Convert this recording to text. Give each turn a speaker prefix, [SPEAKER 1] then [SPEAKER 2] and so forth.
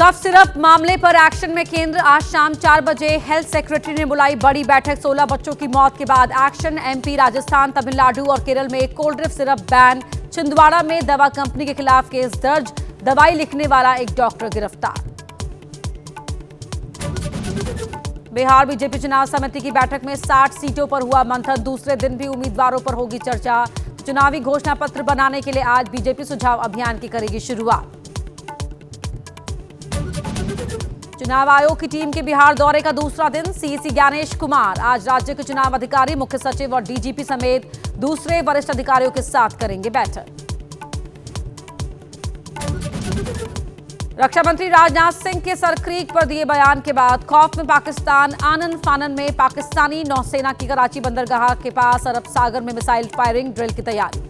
[SPEAKER 1] Cough syrup मामले पर action में केंद्र। आज शाम 4 बजे हेल्थ सेक्रेटरी ने बुलाई बड़ी बैठक। 16 बच्चों की मौत के बाद एक्शन। एमपी, राजस्थान, तमिलनाडु और केरल में cold drip syrup ban. Chhindwara में दवा कंपनी के खिलाफ केस दर्ज। दवाई लिखने वाला एक डॉक्टर गिरफ्तार। बिहार बीजेपी चुनाव समिति की बैठक में 60 सीटों पर हुआ मंथन। दूसरे दिन भी उम्मीदवारों पर होगी चर्चा। चुनावी घोषणा पत्र बनाने के लिए आज बीजेपी सुझाव अभियान की करेगी शुरुआत। चुनाव आयोग की टीम के बिहार दौरे का दूसरा दिन। सीईसी ज्ञानेश कुमार आज राज्य के चुनाव अधिकारी, मुख्य सचिव और डीजीपी समेत दूसरे वरिष्ठ अधिकारियों के साथ करेंगे बैठक। रक्षा मंत्री राजनाथ सिंह के सरक्रीक पर दिए बयान के बाद खौफ में पाकिस्तान। आनन फानन में पाकिस्तानी नौसेना की कराची बंदरगाह के पास अरब सागर में मिसाइल फायरिंग ड्रिल की तैयारी।